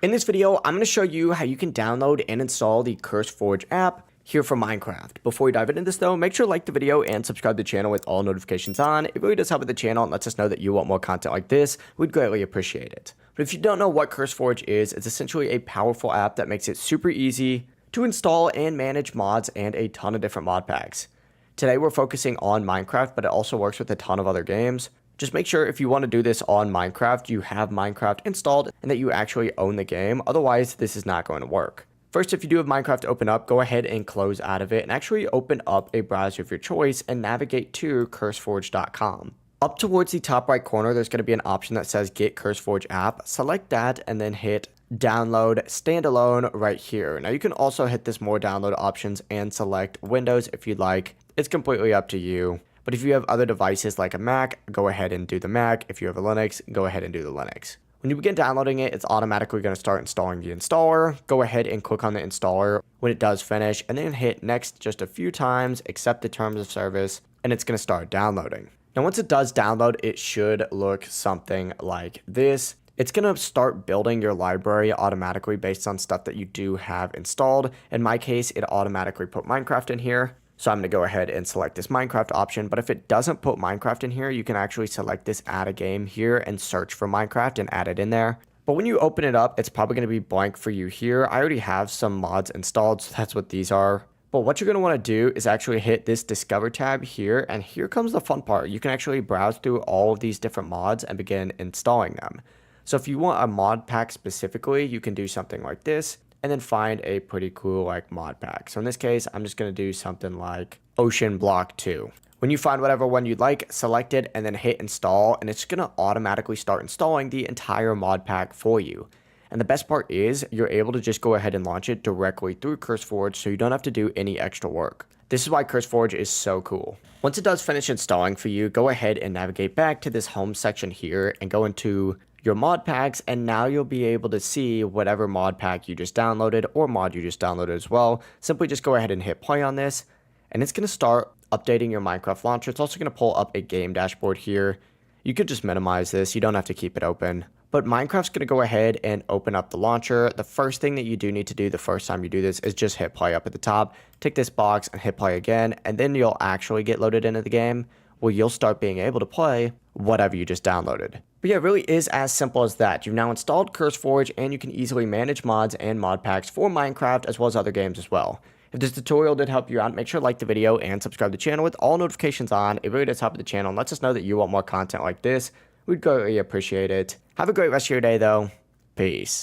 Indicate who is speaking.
Speaker 1: In this video, I'm going to show you how you can download and install the CurseForge app here for Minecraft. Before we dive into this though, make sure to like the video and subscribe to the channel with all notifications on. It really does help with the channel and lets us know that you want more content like this. We'd greatly appreciate it. But if you don't know what CurseForge is, it's essentially a powerful app that makes it super easy to install and manage mods and a ton of different mod packs. Today we're focusing on Minecraft, but it also works with a ton of other games. Just make sure if you want to do this on Minecraft, you have Minecraft installed and that you actually own the game. Otherwise, this is not going to work. First, if you do have Minecraft open up, go ahead and close out of it and actually open up a browser of your choice and navigate to CurseForge.com. Up towards the top right corner, there's going to be an option that says Get CurseForge app. Select that and then hit Download Standalone right here. Now you can also hit this More Download options and select Windows if you'd like. It's completely up to you. But if you have other devices like a Mac, go ahead and do the Mac. If you have a Linux, go ahead and do the Linux. When you begin downloading it, it's automatically going to start installing the installer. Go ahead and click on the installer when it does finish, and then hit next just a few times, accept the terms of service, and it's going to start downloading. Now once it does download, it should look something like this. It's going to start building your library automatically based on stuff that you do have installed. In my case, it automatically put Minecraft in here. So I'm going to go ahead and select this Minecraft option, but if it doesn't put Minecraft in here, you can actually select this add a game here and search for Minecraft and add it in there. But when you open it up, it's probably going to be blank for you here. I already have some mods installed, so that's what these are. But what you're going to want to do is actually hit this Discover tab here, and here comes the fun part. You can actually browse through all of these different mods and begin installing them. So if you want a mod pack specifically, you can do something like this, and then find a pretty cool like mod pack. So in this case, I'm just going to do something like Ocean Block 2. When you find whatever one you'd like, select it and then hit install, and it's going to automatically start installing the entire mod pack for you. And the best part is you're able to just go ahead and launch it directly through CurseForge, so you don't have to do any extra work. This is why CurseForge is so cool. Once it does finish installing for you, go ahead and navigate back to this home section here and go into your mod packs, and now you'll be able to see whatever mod pack you just downloaded or mod you just downloaded as well. Simply just go ahead and hit play on this, and it's going to start updating your Minecraft launcher. It's also going to pull up a game dashboard here. You could just minimize this. You don't have to keep it open. But Minecraft's going to go ahead and open up the launcher. The first thing that you do need to do the first time you do this is just hit play up at the top. Tick this box and hit play again, and then you'll actually get loaded into the game where you'll start being able to play whatever you just downloaded. But yeah, it really is as simple as that. You've now installed CurseForge, and you can easily manage mods and mod packs for Minecraft as well as other games as well. If this tutorial did help you out, make sure to like the video and subscribe to the channel with all notifications on. It really does help the channel and lets us know that you want more content like this. We'd greatly appreciate it. Have a great rest of your day though. Peace.